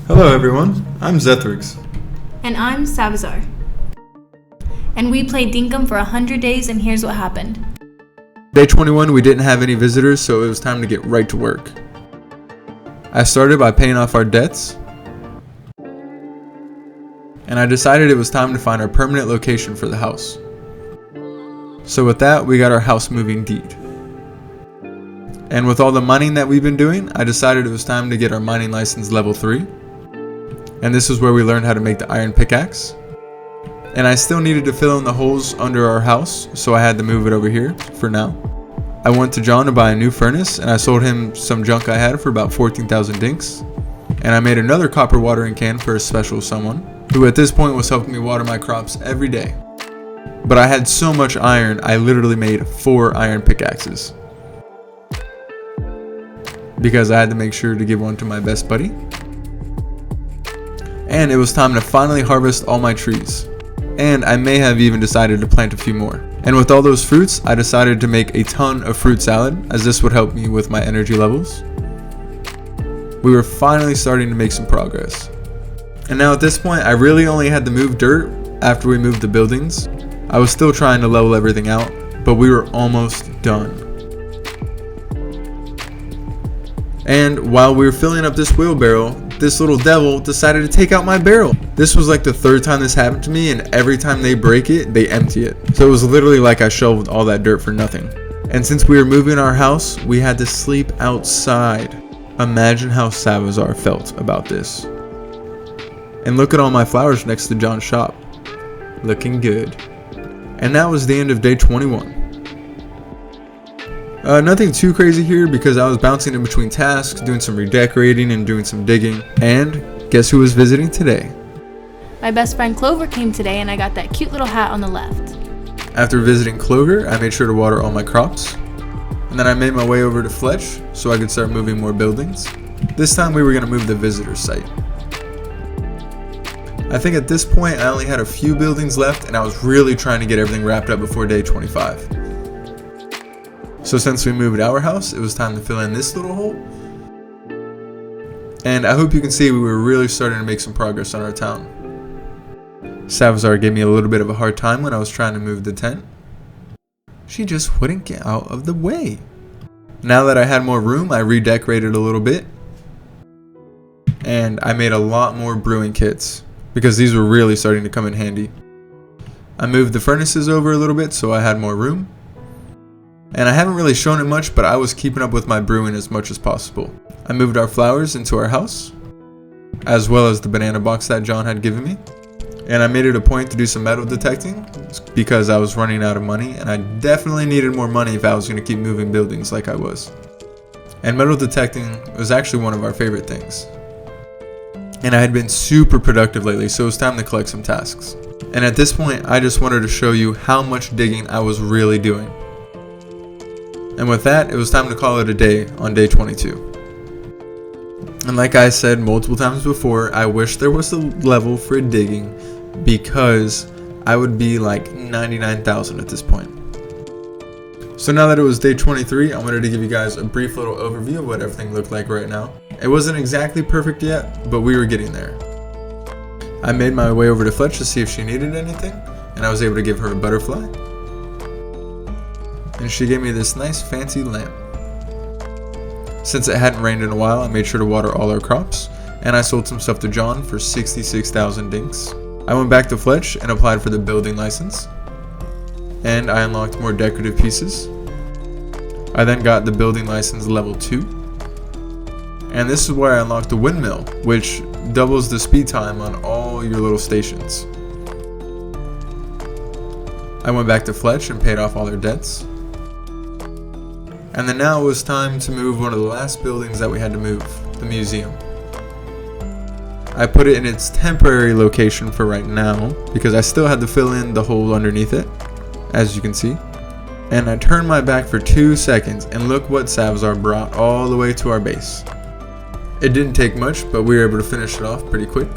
Hello everyone, I'm Zethrix. And I'm Savazar. And we played Dinkum for 100 days, and here's what happened. Day 21 we didn't have any visitors, so it was time to get right to work. I started by paying off our debts, and I decided it was time to find our permanent location for the house. So with that, we got our house moving deed. And with all the mining that we've been doing, I decided it was time to get our mining license level 3. And this is where we learned how to make the iron pickaxe. And I still needed to fill in the holes under our house, so I had to move it over here for now. I went to John to buy a new furnace, and I sold him some junk I had for about 14,000 dinks. And I made another copper watering can for a special someone, who at this point was helping me water my crops every day. But I had so much iron, I literally made 4 iron pickaxes. Because I had to make sure to give one to my best buddy. And it was time to finally harvest all my trees. And I may have even decided to plant a few more. And with all those fruits, I decided to make a ton of fruit salad, as this would help me with my energy levels. We were finally starting to make some progress. And now at this point, I really only had to move dirt after we moved the buildings. I was still trying to level everything out, but we were almost done. And while we were filling up this wheelbarrow, this little devil decided to take out my barrel. This was like the 3rd time this happened to me, and every time they break it, they empty it. So it was literally like I shoveled all that dirt for nothing. And since we were moving our house, we had to sleep outside. Imagine how Savazar felt about this. And look at all my flowers next to John's shop. Looking good. And that was the end of day 21. Nothing too crazy here because I was bouncing in between tasks, doing some redecorating and doing some digging. And guess who was visiting today? My best friend Clover came today, and I got that cute little hat on the left. After visiting Clover, I made sure to water all my crops. And then I made my way over to Fletch so I could start moving more buildings. This time we were going to move the visitor site. I think at this point I only had a few buildings left, and I was really trying to get everything wrapped up before day 25. So since we moved our house, it was time to fill in this little hole. And I hope you can see we were really starting to make some progress on our town. Savazar gave me a little bit of a hard time when I was trying to move the tent. She just wouldn't get out of the way. Now that I had more room, I redecorated a little bit. And I made a lot more brewing kits, because these were really starting to come in handy. I moved the furnaces over a little bit so I had more room. And I haven't really shown it much, but I was keeping up with my brewing as much as possible. I moved our flowers into our house, as well as the banana box that John had given me. And I made it a point to do some metal detecting, because I was running out of money, and I definitely needed more money if I was going to keep moving buildings like I was. And metal detecting was actually one of our favorite things. And I had been super productive lately, so it was time to collect some tasks. And at this point, I just wanted to show you how much digging I was really doing. And with that, it was time to call it a day on day 22. And like I said multiple times before, I wish there was a level for digging, because I would be like 99,000 at this point. So now that it was day 23, I wanted to give you guys a brief little overview of what everything looked like right now. It wasn't exactly perfect yet, but we were getting there. I made my way over to Fletch to see if she needed anything, and I was able to give her a butterfly. And she gave me this nice fancy lamp. Since it hadn't rained in a while, I made sure to water all our crops, and I sold some stuff to John for 66,000 dinks. I went back to Fletch and applied for the building license, and I unlocked more decorative pieces. I then got the building license level 2, and this is where I unlocked the windmill, which doubles the speed time on all your little stations. I went back to Fletch and paid off all their debts. And then now it was time to move one of the last buildings that we had to move, the museum. I put it in its temporary location for right now, because I still had to fill in the hole underneath it, as you can see. And I turned my back for 2 seconds, and look what Savazar brought all the way to our base. It didn't take much, but we were able to finish it off pretty quick.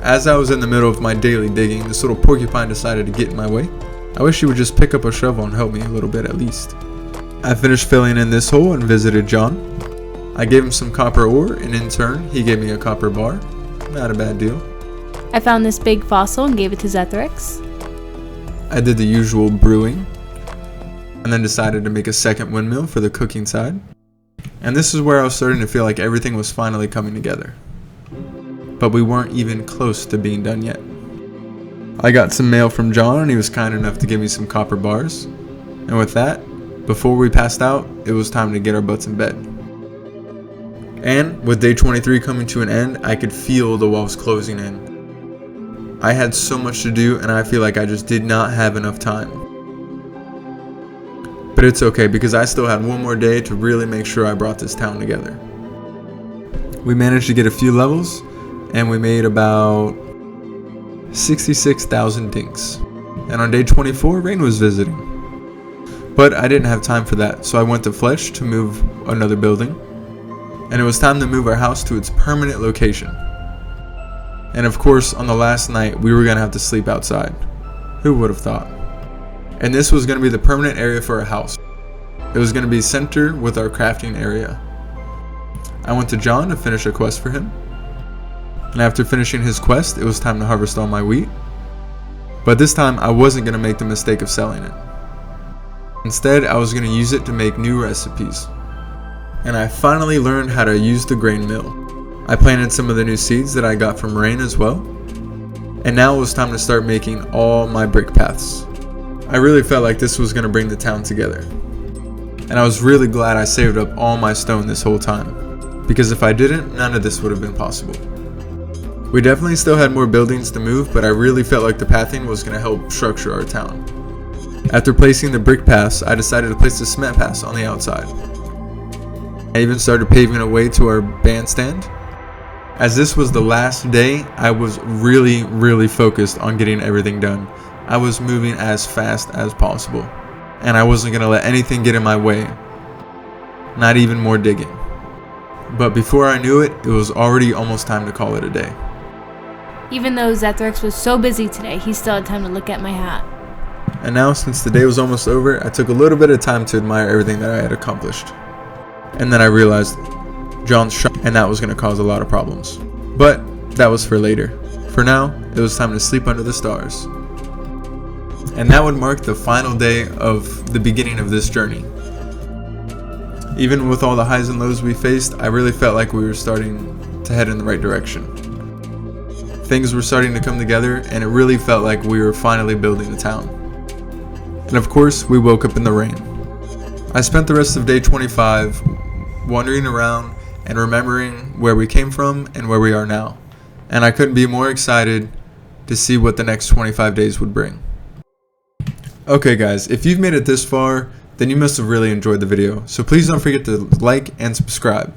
As I was in the middle of my daily digging, this little porcupine decided to get in my way. I wish he would just pick up a shovel and help me a little bit at least. I finished filling in this hole and visited John. I gave him some copper ore, and in turn, he gave me a copper bar. Not a bad deal. I found this big fossil and gave it to Zethryx. I did the usual brewing, and then decided to make a second windmill for the cooking side. And this is where I was starting to feel like everything was finally coming together. But we weren't even close to being done yet. I got some mail from John, and he was kind enough to give me some copper bars. And with that, before we passed out, it was time to get our butts in bed. And with day 23 coming to an end, I could feel the walls closing in. I had so much to do, and I feel like I just did not have enough time. But it's okay, because I still had one more day to really make sure I brought this town together. We managed to get a few levels, and we made about 66,000 dinks. And on day 24, Rain was visiting. But I didn't have time for that, so I went to Fletch to move another building. And it was time to move our house to its permanent location. And of course, on the last night, we were going to have to sleep outside. Who would have thought? And this was going to be the permanent area for our house. It was going to be center with our crafting area. I went to John to finish a quest for him. And after finishing his quest, it was time to harvest all my wheat. But this time, I wasn't going to make the mistake of selling it. Instead, I was going to use it to make new recipes. And I finally learned how to use the grain mill. I planted some of the new seeds that I got from Rain as well. And now it was time to start making all my brick paths. I really felt like this was going to bring the town together. And I was really glad I saved up all my stone this whole time, because if I didn't, none of this would have been possible. We definitely still had more buildings to move, but I really felt like the pathing was going to help structure our town. After placing the brick paths, I decided to place the cement paths on the outside. I even started paving a way to our bandstand. As this was the last day, I was really focused on getting everything done. I was moving as fast as possible, and I wasn't going to let anything get in my way, not even more digging. But before I knew it, it was already almost time to call it a day. Even though Zethryx was so busy today, he still had time to look at my hat. And now, since the day was almost over, I took a little bit of time to admire everything that I had accomplished. And then I realized John's shop, and that was going to cause a lot of problems. But that was for later. For now, it was time to sleep under the stars. And that would mark the final day of the beginning of this journey. Even with all the highs and lows we faced, I really felt like we were starting to head in the right direction. Things were starting to come together, and it really felt like we were finally building a town. And of course, we woke up in the rain. I spent the rest of day 25 wandering around and remembering where we came from and where we are now. And I couldn't be more excited to see what the next 25 days would bring. Okay guys, if you've made it this far, then you must have really enjoyed the video. So please don't forget to like and subscribe.